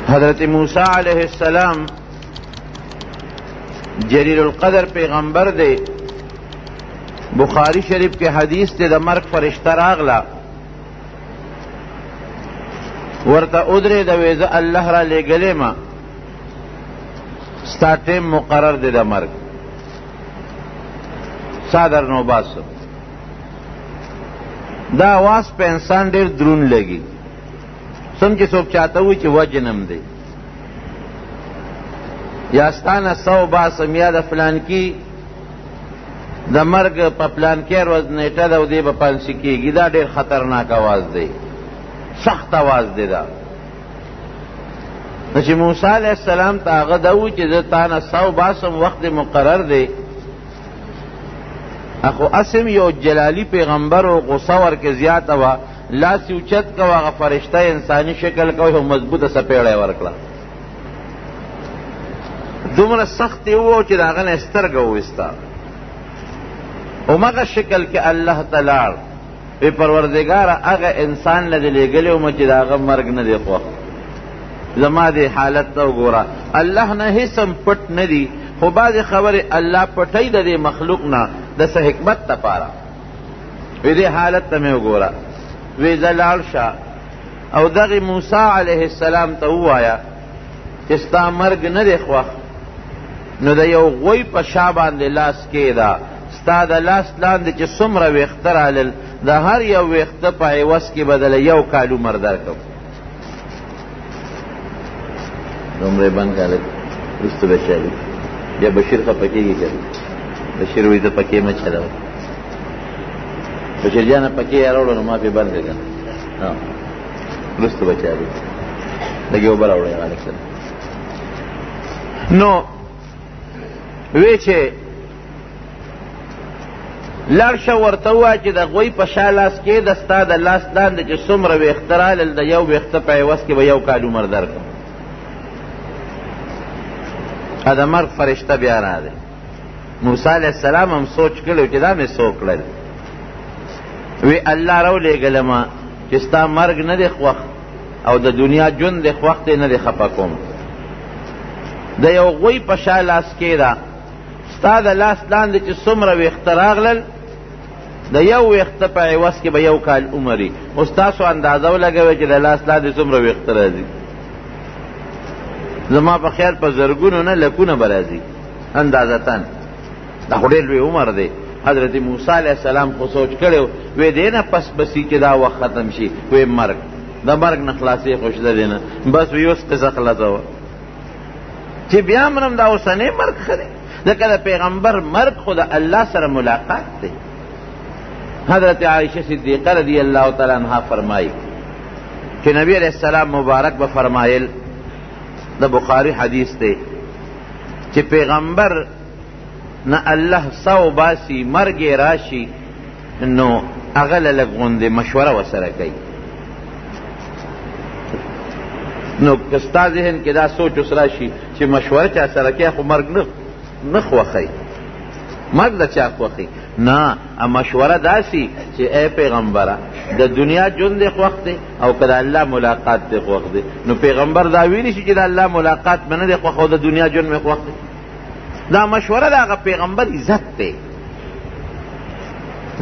حضرت موسیٰ علیہ السلام جلیل القدر پیغمبر دے، بخاری شریف کے حدیث دے دا مرگ فرشتہ راغلا ورطا ادرے دا ویزا اللہ را لے گلے ما ستا ٹیم مقرر دے دا مرگ سادر نو باسو دا آواز پہ انسان دیر درون لگی سمجھے سوک چاہتا ہوئی چی وجنم دے یا ستانا سو باسم یا دا فلان کی دا مرگ پا پلان کی روز نیٹا دا دے با پانسی کی گی دا دیر خطرناک آواز دے سخت آواز دے دا نچی موسیٰ علیہ السلام تا آغا ہوئی چی دا تانا سو باسم وقت مقرر دے اخو اسم یو جلالی پیغمبر و غصور کے زیادہ ہوا لاسی اچت کا واغ فرشتہ انسانی شکل کا وہ مضبوط سپیڑے ورکلا دومره سخت وو چې داغه نه سترګه وستا او مغه شکل کې الله تعالی په پروردگار هغه انسان لدی لګلې او چې داغه مرګ نه دی خو زما دې حالت ته وګوره الله نه هیڅ پټ نه دی خو بعض خبره الله پټای د مخلوق نه د څه حکمت لپاره دې حالت ته مې وګوره وی زلال شاه او دغه موسی علیه السلام ته وایا چې ستا مرګ نه دی خو نو دا یو غوی په شا باندې لاس کې دا ستا د لاس لاندې چې څومره ویښته رالل د هر یو ویښته په عوض کې بدله یو کال عمر درکړم دومره بند کاله وروسته به چلي بیا بشیر خفه کېږي که بشیر وایي ته پکې مه چلوه بشیر جانه پکې یې راوړه نو ما پې بند کړه وروسته به چلي لږ یې اوبه راوړه هغه لږ نو وی چې لړشه ورته ووایه چې د غوی په شا لاس کې د ستا د لاس لاندې چې څومره ویښته رالل د یو ویښته په عوض کې به یو کال عمر درکړم د مرګ فرشته بیا راغی موسی علیه السلام هم سوچ کړی چې دا مې څو کړل وی الله راولېږلمه چې ستا مرګ نه دی خوښ او د دنیا ژوند دی خوښ دی نه دی خفه کوم د یو غوی په شا لاس کې ده ستا د لاس لاندې چې څومره ویښته راغلل د یو ویښته په عوض کې به یو کال عمر وي اوس تاسو اندازه ولګوئ چې د لاس لاندې څومره ویښته راځي زما په خیال په زرګونو نه لکونه به راځي اندازتن دا خو ډېر لوی عمر دی حضرت موسی علیه السلام خو سوچ کړی وی دی نه پس بسي چې دا وخت ختم شي وی مرګ د مرګ نه خلاصې خوشده دی نه بس وی اوس قصه خلاصه وه چې بیا مرم دا اوسنی مرګ ښه دی ځکه د پیغمبر مرګ خو د الله سره ملاقات دی حضرت عائشہ صدیقہ رضی اللہ تعالی عنہ فرمائی کہ نبی علیہ السلام مبارک به فرمایل د بخاری حدیث دی چې پیغمبر نه الله سو باسی مرګ راشي نو هغه لږ غوندې مشوره ورسره کوي نو که ستا ذهن کې دا سوچ اوس راشي چې مشوره چا سره کوي خو مرګ نه خوښوي مرګ د چا خوښي نه مشوره داسي چې ای پیغمبره د دنیا ژوند دی خوښ دی او که د الله ملاقات دی خوښ دی نو پیغمبر دا ویلی شي چې د الله ملاقات مې نه دی خوښ او د دنیا ژوند مې خوښ دی دا مشوره د هغه پیغمبر عزت دی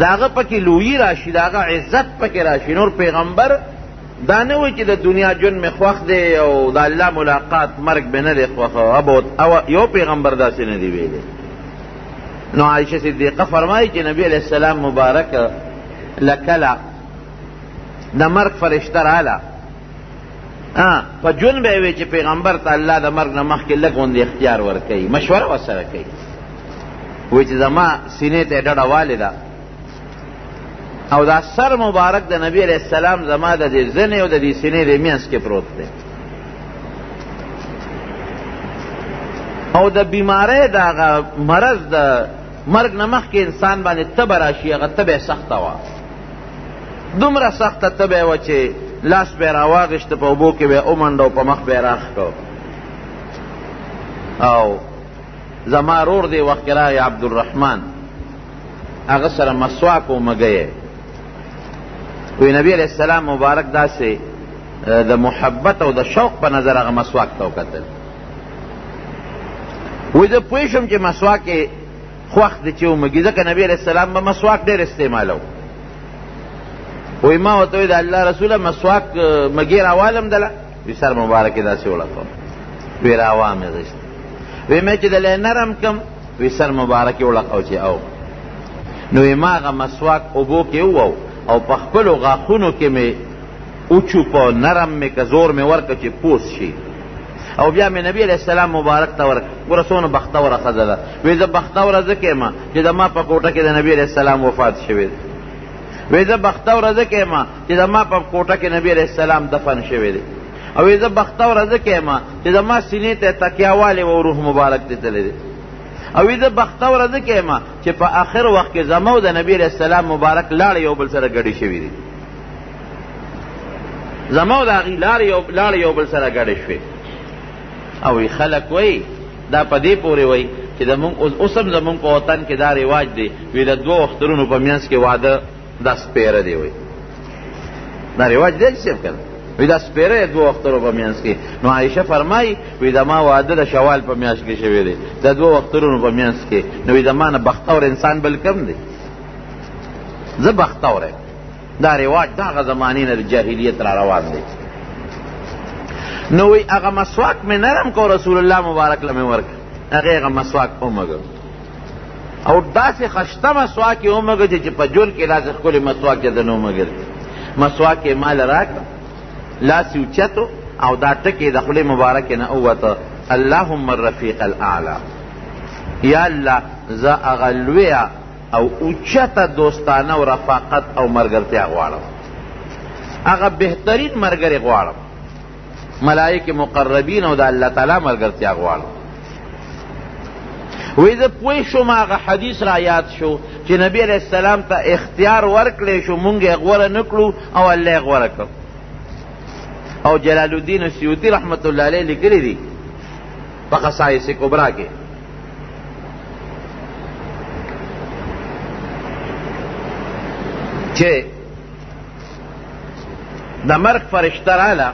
د هغه پکې لویي راشي د هغه عزت پکې راشي نور پیغمبر دا نه وایي چې د دنیا ژوند مې خوښ دی او د الله ملاقات مرګ مې نه دی خوښ او یو پیغمبر داسې نه دی ویلی نو عائشہ صدیقہ فرمائی کہ نبی علیہ السلام مبارک لکلا دا مرگ فرشتہ رالا پا جن بے وی چی پیغمبر تا اللہ دا مرگ نمخ کے لگون دی اختیار ورکی مشورہ وسر کی وی چی زما سینے تے ڈڑا والدہ او دا سر مبارک دا نبی علیہ السلام زما دا دی زنے او دا دی سینے دی مینس کے پروت دے او دا بیماری دا مرض دا مرگ نمخ کے انسان باندې تب راشي هغه تبه سخته وه دومره سخته تبه وه چې لاس به یې راواغېشته په اوبو کې به یې ومنډه او په مخ به یې راخ کړ او زما رور دی وخت کې راغی عبدالرحمن هغه سره مسواک و مګی وی نبی علیہ السلام مبارک داسې د محبت او د شوق په نظر هغه مسواک ته وکتل. وایي زه پوه شم چې مسواک یې خوښ دی چې ومږي، ځکه نبي علیه السلام به مسواک ډېر استعمالو. وایي ما ورته وایي د الله رسوله مسواک مږې راوالم دله؟ وایي سر مبارک یې داسې وړکوم. وایي راوا مې غېست. وایي مې چې دله یې نرم کم، وایي سر مبارک یې وړکو چې او. نو وایي ما هغه مسواک اوبو کې ووو او په خپلو غاښونو کې مې وچوپه، نرم مې که زور مې ورکړه چې پوس شي. او بیا مې نبی علیه السلام مبارک ته ورکړه. ګوره څومره بختوره ښځه ده. وایي زه بختوره ځکه یم چې د ما په کوټه کې د نبي علیه السلام وفات شوی دی. وایي زه بختوره ځکه یم چې د ما په کوټه کې نبی علیه السلام دفن شوی دی. او وایي زه بختوره ځکه یم چې د ما سینې ته تکیه والی و روح مبارک ته تللی دی. او وایي زه بختوره ځکه یم چې په آخر وخت کې زما او د نبي علیه السلام مبارک لاړې یو بل سره ګډې شوي دي. زما او د هغې لاړې یو بل سره ګډې شوې. او وی خلق وی دا په دې پورې وی چې اوس هم زمونږ په وطن کې دا رواج دی، وی د دوه اخترونو په منځ کې واده دا سپیره دی. وی دا رواج دی چې کنه، وی دا سپیره دوه اخترو په منځ کې. نو عایشه فرمایي وی د ما واده د شوال په میاشت کې شوی دی، د دوه اخترونو په منځ کې. نو وی د ما نه بختور انسان بل کم دی، زه بختور یم. دا رواج د هغه زمانې نه د جاهلیت را روان دی. نو وی هغه مسواک مې نرم کو رسول الله مبارک له مې ورکړ، هغې هغه مسواک ومږه او داسې خشته مسواک یې ومږه چې په جول کې داسې ښکلې مسواک چې ده نه ومږل. مسواک یې ماله راکړه، لاس یې اوچتو او دا ټکې د خولې مبارکې نه ووته، اللهم الرفیق الاعلی. یا الله زه هغه لویه او اوچته دوستانه او رفاقت او ملګرتیا غواړم، هغه بهترین ملګری غواړم، ملائکه مقربین او د الله تعالی ملګرتیا غواړم. وی زه پوه شوم هغه حدیث را یاد شو چې نبی علیه السلام ته اختیار ورکړی شو، مونږ یې غوره نه کړو او الله یې غوره کړ. او جلال الدین سیوطي رحمت الله علیه لیکلی دي په خصائص کبرا کې چې د مرګ فرشته راله،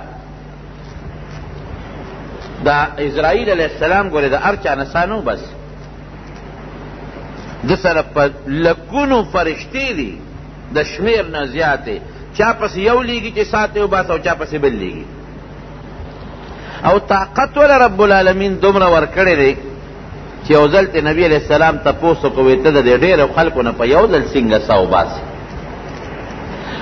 دا اسرائیل علیه السلام ګورې د هر چا نسانو بس د سره په لکونو فرشتې دي د شمیر نه زیاتې، چا پسې یو لیږي چې ساتې وباسه او چا پسې بل لیږي. او طاقت وله رب العالمین دومره ورکړی دی چې یو ځل ته نبي علیه السلام تپوس وکړو ته د دې ډېرو خلکو نه په یو ځل څنګه سا وباسي.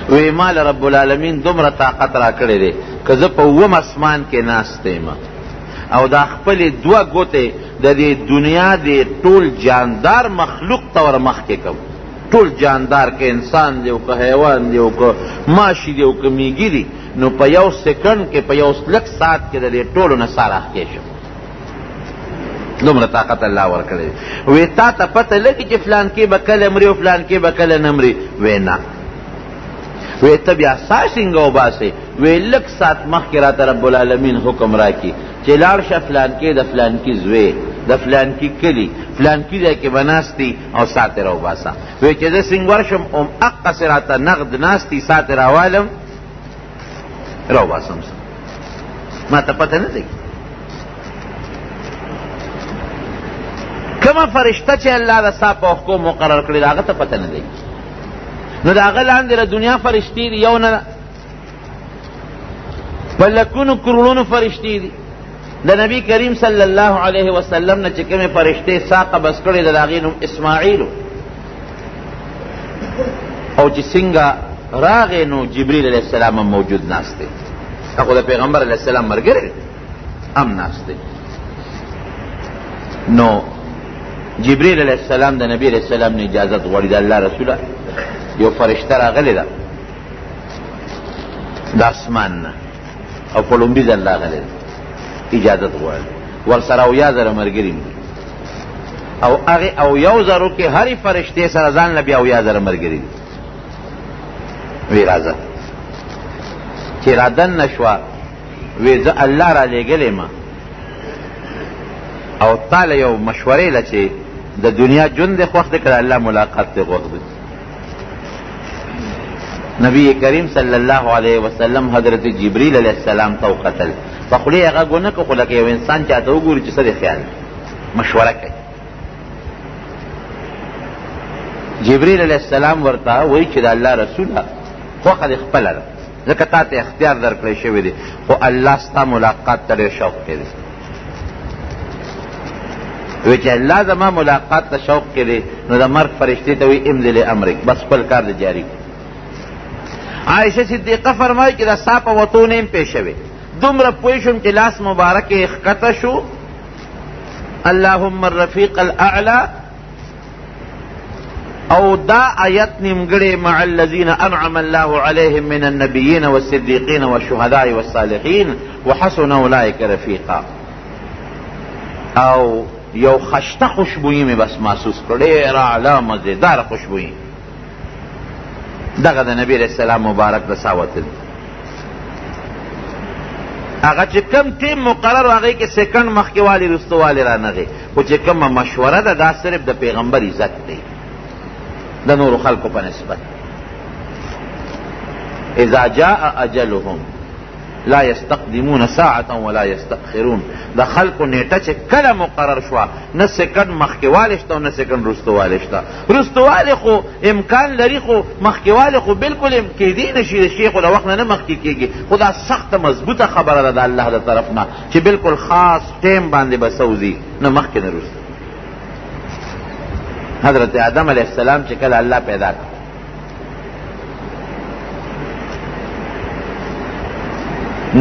وی مال رب العالمین دومره طاقت را کړی دی که زه په اووم اسمان کې ناست یم او دا خپلې دوه ګوتې د دې دنیا د ټول جاندار مخلوق ته ور مخکې کوم، ټول جاندار که انسان دی او که حیوان دی او که ماشي دی او که میږي دی، نو په یو سکنډ کې په یو لږ ساعت کې د دې ټولو نه سا راښکې شم. دومره طاقت الله ورکړی دی. وی تا ته پته لګي چې فلان کې به کله مري او فلان کې به کله نه مري؟ وی نه. وی ته بیا سا څنګه وباسې؟ وی لږ ساعت مخکې راته رب العالمین حکم راکړي چې لاړ شه فلان کې د فلان کې زوی د فلان کې کلي فلان کې ځای کې به ناستي او سا ترې راوباسه. وی چې زه څنګه ورشم هماقسې راته نغد ناستي سا ترې راوالم راوباسم. ما ته پته نه دی کومه فرشته چې الله د سا په اوښکو مقرر کړي د هغه ته پته نه دی. نو د هغه لاندې د دنیا فرشتې دي یو نه ده، په لکونو کرونو فرشتې دي. د نبی کریم صلی الله علیه وسلم نه چې کومې فرشتې سا قبض کړې ده د هغې نوم اسماعیلو. او چې څنګه راغې نو جبریل علیه السلام هم موجود ناست دی، هغه د پیغمبر علیه السلام ملګری هم ناست دی. نو جبریل علیه السلام د نبی علیه السلام نه اجازت غواړي، د الله رسوله یو فرشته راغلی ده د اسمان نه او په لومړي ځل راغلی ده، اجازت غواړي. ورسره اویا زره ملګري او هغې اویو زرو کې هرې فرشتې سره ځان له بیا اویا زره ملګري دي. وی راځه چې را دننه شوه، وی زه الله را لېږلی ما او تا له یو مشورې له چې د دنیا ژوند دې خوښ دی که د الله ملاقات دې خوښ دی؟ نبی کریم صلی الله علیه وسلم حضرت جبریل علیہ السلام تو قتل په خولې هغه ګونه که خو لکه یو انسان چاته وګوري چې څه دی خیال مشوره کوي. جبریل علیہ السلام ورته وایي چې د الله رسوله خوښه دې خپله ده ځکه تا ته اختیار درکړی شوی دی خو الله ستا ملاقات ته ډېر شوق کې دی. وی چې الله زما ملاقات ته شوق کې دی نو د مرګ فرشتې ته وایي امضي لامرک بس خپل کار د جاري کړي. عائشہ صدیقه فرمایي چې د سا په وتو نه یم پېښ شوی دومره پوه شوم چې لاس مبارک یې ښکته شو اللهم الرفیق الاعلی او دا آیت نیمګړې مع الذین انعم الله علیهم من النبیین والصدیقین والشهداء والصالحین وحسن اولئک رفیقا. او یو خشته خوشبویی می بس محسوس کړ ډېره اعلی مزیدار خوشبویی دغه د نبی علیہ السلام مبارک د ساوتل هغه چې کم ټیم مقرر هغې کې سیکنډ مخکې والی رستو والی رانغی خو چې کومه مشوره ده دا صرف د پیغمبر عزت دی د نورو خلقو په نسبت. اذا جاء اجلهم لا يستقدمون ساعة ولا يستأخرون د خلقو نیټه چې کله مقرر شوه نه سیکنډ مخکېوالی شته او نه سیکنډ رستوالی شته. رستوالی خو امکان لري خو مخکېوالی خو بلکل کیدی نشي د شی خو د وخت نه مخکې کېږي خو دا سخته مضبوطه خبره ده د الله د طرف نه چې بلکل خاص ټیم باندې به سوځي نه مخکې نه رسته. حضرت آدم علیہ السلام چې کله الله پیدا کړ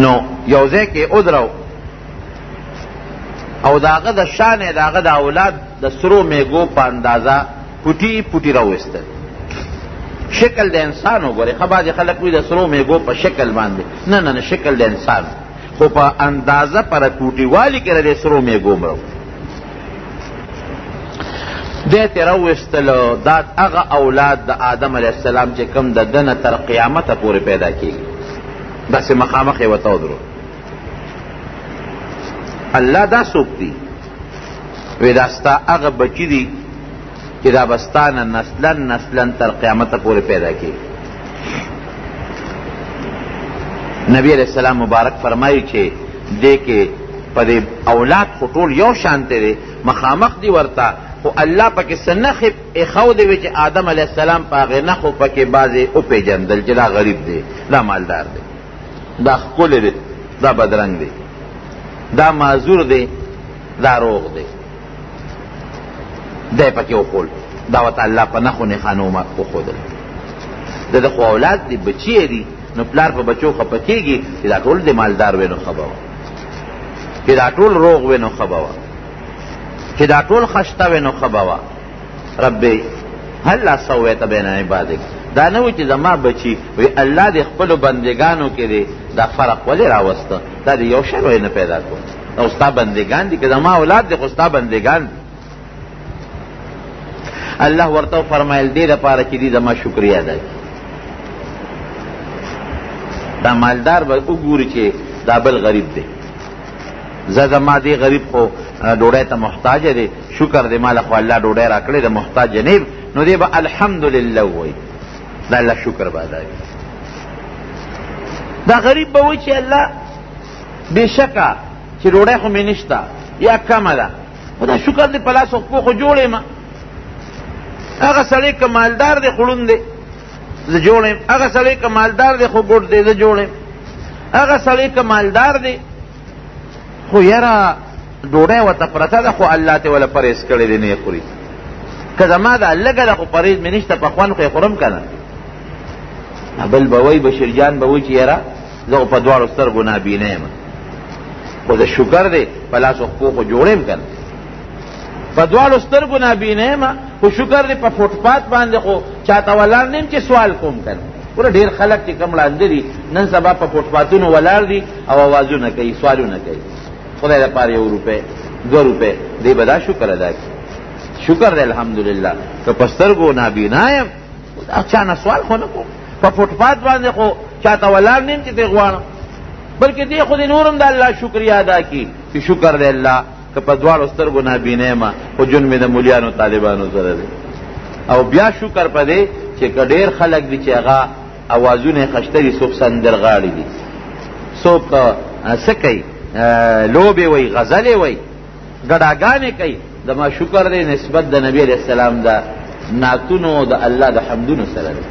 نو یو ځای کې ودرو او د هغه د شانې د هغه د اولاد د سرو میږو په اندازه پوټي پوټي راویستل. شکل د انسان وګورئ ښه بعضې خلک وایي د سرو میږو په شکل باندې نه نه شکل د انسان خو په اندازه پر پوټیوالي کې د سرو میږو مرو دی ته راویستلو. دا هغه اولاد د آدم علیه السلام چې کوم د ده نه تر قیامته پورې پیدا کېږي داسې مخامخ یې ورته ودرو. الله دا څوک دی؟ وی دا ستا هغه بچي دي چې دا به ستا نه نسلا نسلا تر قیامته پورې پیدا کېږي. نبی علیہ السلام مبارک فرمایي چې دې کې په دې اولاد خو ټول یو شانته دی مخامخ دی ورته خو الله پکې څه نښې ایښودې وې چې آدم علیه السلام په هغې نښو پکې بعضې وپېژندل چې دا غریب دی دا مالدار دی دا ښکلی دی دا بدرنګ دی دا معذور دی دا روغ دی دی پکې وښول دا ورته الله په نښو نښانو وښودل. د خو اولاد دی بچی دی نو پلار په بچو خفه کېږي چې دا ټول دی مالدار وی نو ښه به وه چې دا ټول روغ وی نو ښه به وه چې دا ټول خشته وی نو ښه به وه. ربي هلا سویت بین عبادک دا نه و چې زما بچي وی الله د خپلو بندګانو کې دی دا فرق ولې راوسته دا د یو شی وی نه پیدا کړو دا ستا بندګان دي که زما اولاد دی خو ستا بندګان دي. الله ورته فرمایل دې دپاره چې دي زما شکریه ادا کړي. دا مالدار به وګوري چې دا بل غریب دی زه زما دې غریب خو ډوډۍ ته محتاج دی شکر دی ماله خو الله ډوډۍ را کړې د محتاج نه نو دی به الحمدلله وایي دا الله شکر به ادا کړي. دا غریب به وایي چې الله بېشکه چې ډوډۍ خو مې نشته یا کمه ده خو دا شکر دی په لاس خو خو جوړ یم. هغه سړی که مالدار دی خړون دی زه جوړ یم هغه سړی که مالدار دی خو ګوډ دی زه جوړ یم هغه سړی که مالدار دی خو یاره ډوډۍ ورته پرته ده خو الله ته وله پرهیز کړی دی نه یې خوري که زما ده لږه ده خو پرهیز مې نشته په خوند خو یې خورم که نه. بل به وایي بشیرجان به وایي چې یاره زه خو په دواړو سترګو نابینه یم خو د شکر دی په لاس خپو خو جوړ یم که نه په دواړو سترګو نابینه یم خو شکر دی په فوټپات باندې خو چاته ولاړ نه یم چې سوال کوم که نه. ګوره ډېر خلک چې کوم ړانده دي نن سبا په فوټپاتونو ولاړ دي او اوازونه کوي سوالونه کوي خدای دپاره 1 روپۍ 2 روپۍ دی به دا شکر ادا کړي. شکر دی الحمدلله که په سترګو نابینا یم چا نه سوال خو نه کوم په فوټپات باندې خو چاته ولاړ نه یم چې دی غواړم بلکې دی خو د نورم د الله شکریه ادا کړي چې شکر دی الله که په دواړو سترګو نابینه یم خو جون مې د مولیانو طالبانو سره دی. او بیا شکر په دی چې که ډېر خلک دي چې هغه اوازونه خشته دي، څوک سندرغاړي دي، څوک څه کوي، لوبې وي، غزلې وي، ګډاګانې کوي. د ما شکر دی نسبت د نبی علیہ السلام د نعتونو د الله د حمدونو سره دی.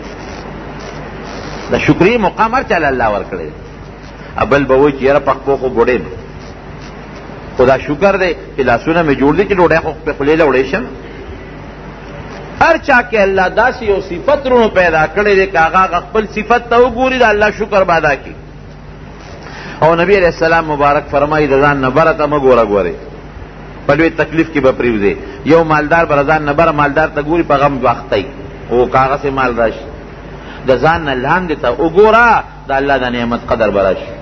د شکرې مقام هر چاله الله ورکړی دی. بل به وایي چې یاره پخپو خو بوډۍ یم، خو دا شکر دی چې لاسونه مې جوړ دي چې ډوډۍ خو په خولې له وړی شم. هر چا کې الله داسې یو صفت رونو پیدا کړی دی که هغه خپل صفت ته وګوري د الله شکر به ادا کړي. او نبی علیہ السلام مبارک فرمایي د ځان نه بره ته مه ګوره ګورئ، په لوی تکلیف کې به پرېوځې. یو مالدار به د ځان نه بره مالدار ته ګوري، په غم وختی او کاغذ مال راشي. د ځان نه لاندې ته وګوره، د الله د نعمت قدر به راشي.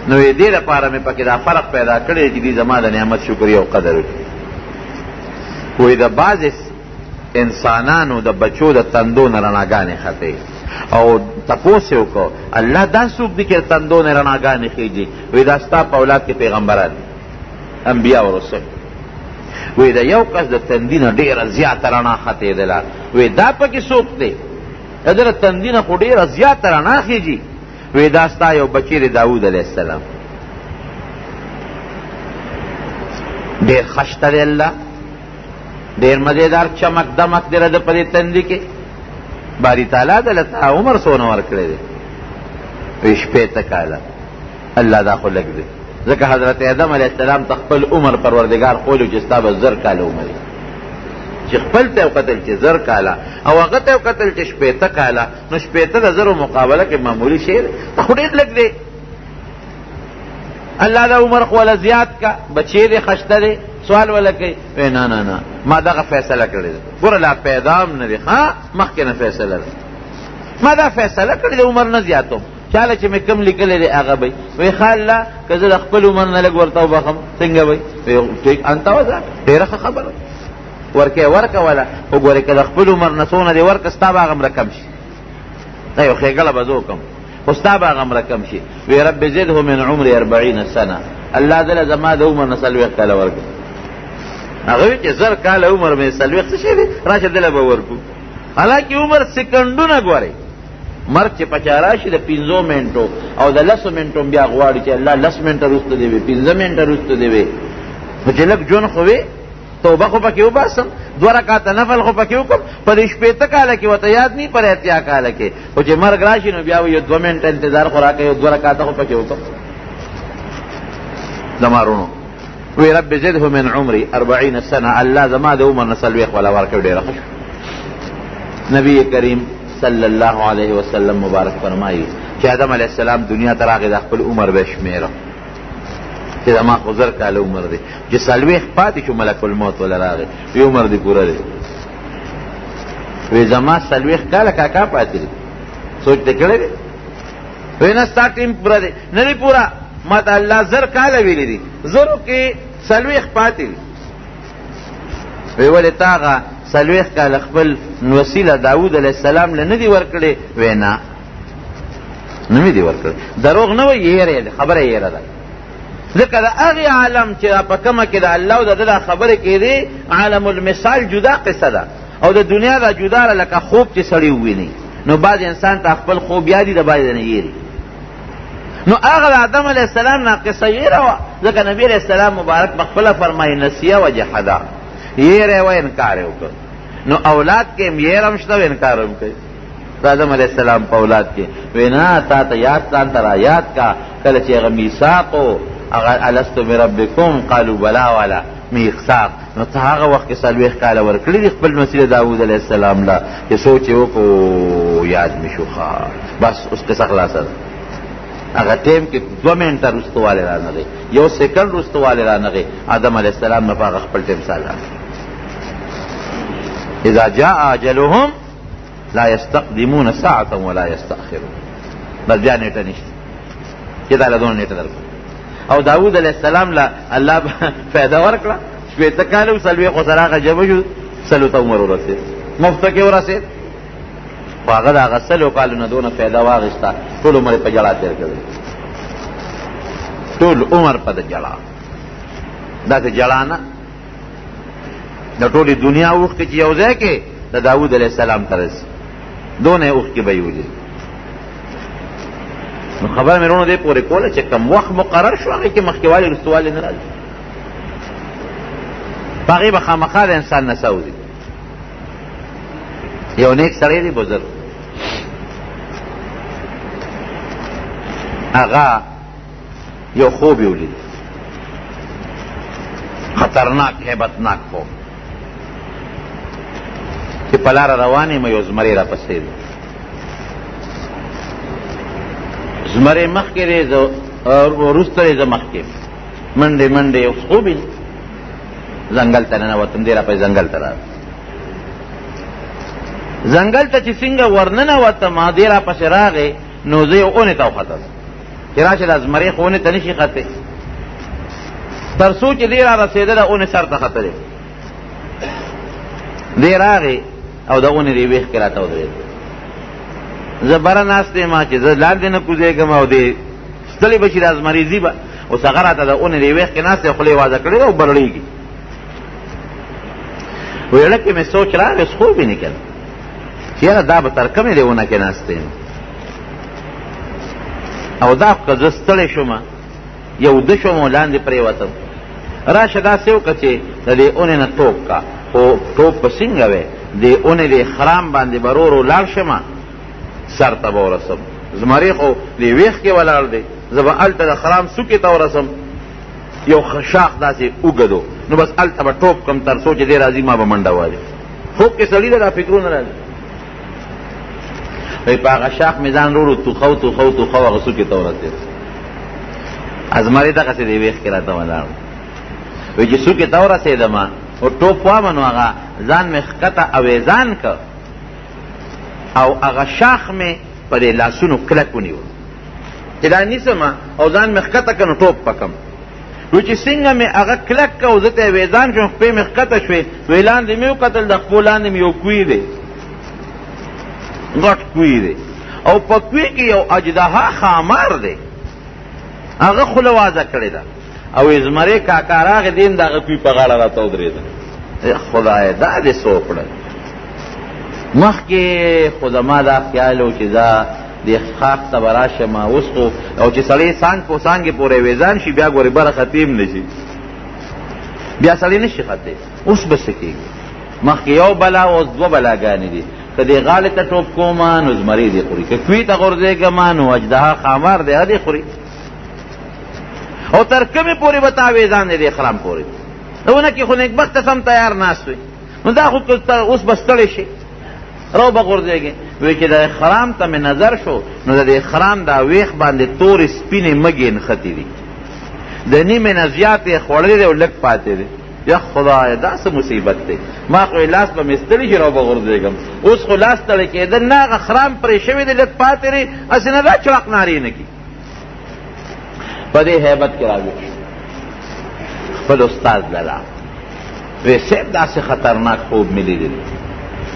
نو دې لپاره مې پکې دا فرق پیدا کړی چې دې زما د نعمت شکرې او قدر وکړي. وایي د بعضې انسانانو د بچو د تندو نه رڼاګانې ختې، او تپوس یې وکړو الله دا څوک دي چې تندو نه رڼاګانې خېږي؟ وایي دا ستا په اولاد کې پیغمبران انبیا و رسل. وی دا یو کس د تندی نه ډېره زیاته رڼا ختېدله. وی دا پکې څوک دی؟ د ده د تندي نه خو ډېره زیاته رڼا خېږي. وی دا ستا یو بچی دی داود علیه السلام. ډېر خشته دی الله، ډېر مزېدار چمک دمک دی د په دې تندي کې. باری تعالی دله تا عمر څونه ورکړی دی؟ وی 80 کاله. الله دا خو لږ دی، ځکه حضرت آدم علیہ السلام ته خپل عمر پروردگار خولو چې ستا به 1000 کاله عمر وي. چې خپل ته وکتل چې 1000 کاله او هغه ته وکتل چې 80 کاله، نو 80 د 1000 مقابله کې معمولی شی دی، خو ډېر لږ دی. الله دا عمر خو وله زیات کا، بچی دی خشته دی، سوال وله کوي. وی نه نه نه ما دغه فیصله کړې ده، ګوره لا پیدا هم نه دی، مخکې نه فیصله ده، ما دا فیصله کړې ده عمر نه زیاتوم. چاله چې مې کم لیکلی دی هغه به وی ښه الله که زه د خپل عمر نه لږ ورته وبخم څنګه به ټیک انت وځه ډېره ښه خبره ورکې ورکوله. خو ګورې که د خپل عمر نه څونه دی ورکه ستا به هغه هم رقم شي. دا یو ښېګړه به زه وکړم خو ستا به هغه هم رقم شي. وی رب زده من عمر 40 سنه، الله دله زما د عمر نه 40 کاله ورکړه. هغه وی چې 1000 کاله عمر مې 40 څه شی دی راشه دله به ورکو. حالانکه عمر سکندونه ګورئ، مرګ چې پچا راشي د 5 منټو او د 10 منټو بیا غواړي چې الله 10 منټه وروسته دی وي، 15 منټه وروسته دی وي. نو چې لږ ژوند خو وي توبه خو پکې وباسم، 2 رکعاته نفل خو پکې وکړم. په دې 80 کاله کې ورته یاد نه پر 80 کاله کې، خو چې مرګ راشي نو بیا یو 2 منټه انتظار خو راکوي، یو 2 رکعاته خو پکې وکړم. زمارونو وی رب زده من عمري 40 سنه، الله زما د عمر نه 40 ولا ورکړ. ډېره ښه نبی کریم صلی الله علیه وسلم مبارک فرمایي چې آدم علیه السلام دنیا ته راغی د خپل عمر به شمیره چې زما خو 1000 کاله عمر دی. چې 40 پاتې شو ملک الموت ولا راغی، وی عمر دی پوره دی. وی زما 40 کاله کاکا پاتې دی، سوچ دې کړی دی؟ وی نه ستا ټیم پوره دی. نه دی پوره، ما ته الله 1000 کاله ویلی دي، 1000 کې 40 پاتې دي. وی ولې تا هغه 40 کاله خپل وسیله داود علیه السلام له نه دي ورکړې؟ وی نه نه مې دي ورکړې. دروغ نه وایي، یېره ده، خبره یېره ده. ځکه د هغې عالم چې په کومه کې د الله او د ده دا خبرې کېدې، عالم المثال جدا قصه ده، او د دنیا دا جدا ده. لکه خوب چې سړی وویني، نو بعض انسان ته خپل خوب یادي، د بعضې نه یېري. نو هغه د آدم علیه السلام نه قصه یېره وه، ځکه نبي علیه السلام مبارک پخپله فرمایي نسیه و جحده، یېره وه انکار یې وکړ. نو اولاد کې هم یېره هم شته و انکار هم کوي. د آدم علیه السلام په اولاد کې وی نه تا ته یاد ځان ته را یاد کا کله چې هغه میثاق و هغه الستو بربکم قالوا بلا والا میثاق، نو ته هغه وخت کې 40 کاله ورکړي دي خپل وسیله داود علیه السلام له، چې سوچ یې وکړو یاد مې شو بس اوس قصه خلاصه ده. هغه ټیم کې 2 منټه رستوالی رانغی، 1 سیکنډ رستوالی رانغی. آدم علیه السلام نه په هغه خپل ټیم ساله. اذا جاء اجلهم لا يستقدمون ساعة ولا يستأخرون. بس بیا نیټه نشته چې دا له دونه نیټه درکړه. او داود علیه السلام له الله فایده ورکړه، 80 کاله و 40 خو سره هغه جمع شو، 100 ته عمر ورسېد، مفته کې ورسېد. خو هغه د هغه 100 کالو نه دونه فایده واخېسته، ټول عمر یې په جړا تېر کړی، ټول عمر په د جړا. داسې جړا نه د ټولې دنیا اوښکې چې یو ځای کې د داود علیه السلام ته رسي، دونه اوښکې به یې ولید. نو خبره مې وروڼو دې پورې کوله چې کم وخت مقرر شو هغې کې مخکېوالی رستوالی نه راځي، په هغې به خامخا د انسان نڅه وځي. یو نیک سړی دی بزرګ، هغه یو خوب یې ولید، خطرناک هیبتناک خوب چې په لاره روان یم یو زمری را پسې دی، زمری مخکې دی وروسته دی زه مخکې منډې منډې یو خوب یې ځنګل ته ننوتم، دی را پسې ځنګل ته راغی. ځنګل ته چې څنګه ورننوتم دی را پسې راغی نو زه یو اونې ته وختم چې راشه دا زمری خو اونې ته نشي ختې، تر څو چې دی را رسېده د اونې سر ته ختلی، دی راغی او د اونې دی ویښ کې راته ودرېد. زه بره ناست یم چې زه لاندې نه کوزېږم او دی ستړی به شي دا زمري ځي به، اوس هغه راته د اونې دی ویښ کې ناست دی، خولې وازه کړې ده او برړېږي. ویړه کې مې سوچ راغی، اوس خوب یې نه کړه چې یاره دا به تر کومې دی اونه کې ناست یم او دا که زه ستړی شوم یو ده شوم او لاندې پرېوتم، راشه داسې وکړه چې د دې اونې نه ټوپ کا، خو ټوپ به څنګه وی دې اونې دې خرام باندې به ورو ورو لاړ شم سر ته به ورسم. زمری خو دې ویښ کې ولاړ دی، زه به هلته د خرام څوکې ته ورسم، یو شاخ داسې اوږد و نو بس هلته به ټوپ کړم تر څو چې دې راځي ما به منډه والي. خوب کې سړي ته دا فکرونه راځي، وایي په هغه شاخ مې ځان ورو توخو توخو توخو هغه څوکې ته ورسېد. زمری دغسې دې ویښ کې راته ولاړ وایي چې څوکې ته ورسېدم او ټوپ وامه نو هغه ځان مې ښکته اویزان که او هغه شاخ مې په دې لاسونو کلک ونیو چې دا نیسم او ځان مې ښکته که نو ټوپ پکم. وایي چې څنګه مې هغه کلک که او زه ته اویزان شوم خپې مې ښکته شوې، وایي لاندې مې وکتل د خپو لاندې مې یو کوی دی، غټ کوی دی او په کوی کې یو اجدها خامار دی، هغه خوله وازه کړې ده او زمری کاکا راغی دین دغه کوی په غاړه راته ودرېده. خدایه دا دې څه وکړل؟ مخکې خو زما دا خیال و چې دا دې خاک ته به راشم اوس خو او چې سړی څانګ په څانګې پورې ویزان شي بیا ګورې بره ختیم نه شي، بیا سړی نه شي ختې. اوس به څه کېږي؟ مخکې یو بلا اوس دوه بلاګانې دي، که دې غاړې ته ټوپ کومه نو زمری دې خوري، که کوی ته غورځېږم نو اجدها خامار دی هغه دې خوري، او تر کومې پورې به تا ویزان دی دې خرام پورې دونه کې خو نیکبخته سم تیار ناست وي نو دا خو اوس به ستړی شي رو به غورځېږي. وایي چې د خرام ته مې نظر شو نو د دې خرام دا ویښ باندې تورې سپینې مږې نښتې دي، د نیمې نه زیات یې خوړلی دی او لږ پاتې دی. یا خدایه دا څه مصیبت دی، ما خو لاس به مې ستړي شي رو به غورځېږم، اوس خو لاس ستړی کېده نه هغه خرام پرې شوی دی لږ پاتې دی، هسې نه دا چړق نارې نه کي. په دې هیبت کې راویښ شو، خپل استاد للا وی صاحب داسې خطرناک خوب مې لیدلی،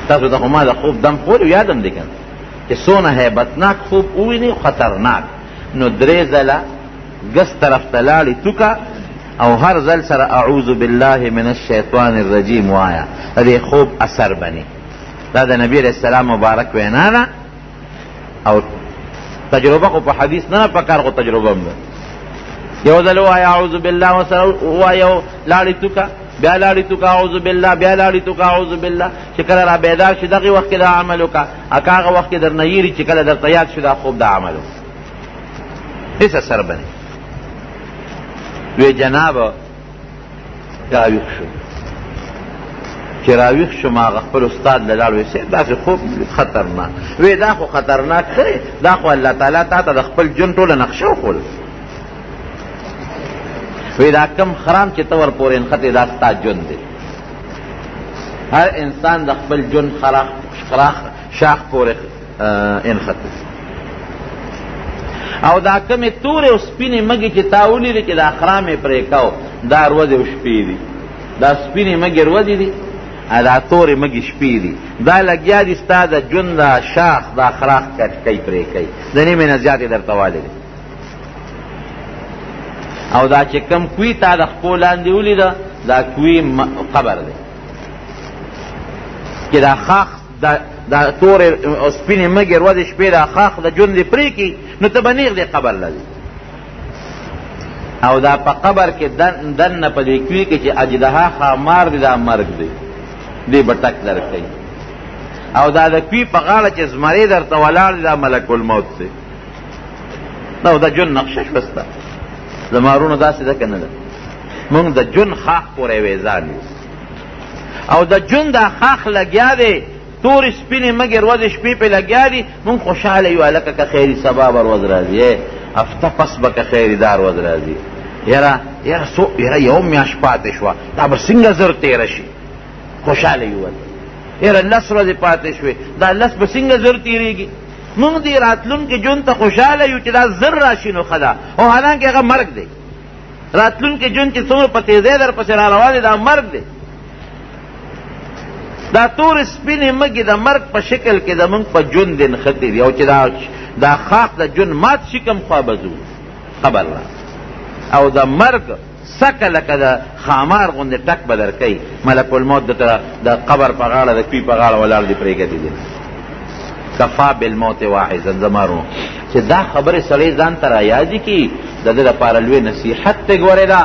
تاسو ته خو ما د خوب دم خوري یادم دی کنه چې څونه هیبتناک خوب وویني خطرناک. نو درې ځله ګس طرف ته لاړې توکه او هر ځل سره اعوذ بالله من الشیطان الرجیم وایا، د دې خوب اثر بني. دا د نبی علیہ السلام مبارک وینا ده او تجربه خو په حدیث نه پکار، خو تجربه هم ده. یو ځل وایا اعوذ بالله وسره وایو لاړې توکه، بیا لاړې توکه اعوذ بالله، بیا لاړې توکه اعوذ بالله، چې کله را بیدار شي دغې وخت کې دا عمل وکړه، اکه هغه وخت کې درنه یېري چې کله درته یاد شي دا خوب دا عمل وکړه، هېڅ اثر بني. وی جنابه راویښ شو، چې راویښ شوم هغه خپل استاد له لاړ وی صاحب داسې خوب خطرناک. وی دا خو خطرناک ښه دا خو الله تعالی تا ته د خپل ژوند ټوله نقشه وښوله. وی دا کم خرام چې ته ور پورې نښتې دا ستا ژوند دی، هر انسان د خپل ژوند شاخ پورې انښتې او دا کمې تورې او سپینې مږې چې تا ولیدې چې دا خرام یې پرې کو دا ورځې او شپې دي، دا سپینې مږې ورځې دي دا تورې مږې شپې دي، دا لګیا دي ستا د ژوند دا شاخ دا خراخ کټکۍ پرې کوي، د نیمې نه زیات یې درته والې دي. او دا چې کم کوی تا د خپو لاندې ولیده دا کوی قبر دی، چې دا خاخ دا تورې سپینې مږې ورځې شپې دا خاخ د ژوند دې پرېږدي نو ته به نیغ دې قبر لري او دا په قبر کې دننه په دې کوي کې چې اجدها خامار دی دا مرګ دی دې به ټک درکوي او دا د کوي په غاړه چې زمرې درته ولاړ دی دا ملک الموت دی نو د ژوند نقشه شوسته زمارونو داسې ده که نه ده مونږ د ژوند خاخ پورې ویزان یو او د ژوند دا خاخ لګیا دی تورې سپینې مږې ورځې شپې پې لګیا دي مونږ خوشحاله یو هلکه که خیري سبا به ورځ راځي هفته پس به که خیري دا ورځ راځي یاره یو میاشت پاتې شوه دا به څنګه زر تېره شي خوشحاله یو یاره لس ورځې پاتې شوې دا لس به څنګه زر تېرېږي مونږ دې راتلونکي ژوند ته خوشحاله یو چې دا زر راشي نو ښه ده او حالانکې هغه مرګ دی راتلونکي ژوند چې څومره په تیزۍ در پسې را روان دی دا مرګ دی دا تور سپینې مږې د مرګ په شکل کې د مونږ په ژوند دې نښتې دي او چې دا خاک د ژوند مات شي کوم خوا به ځو قبر را او د مرګ سکه لکه د خامار غوندې ټک به درکوي ملک الموت درته د قبر په غاړه د کوي په غاړه ولاړ دې پرېږدي دي کفا بالموت واعظا زمارو چې دا خبرې سړی ځان ته را یادې کړي د ده دپاره لوی نصیحت ته ګورې ده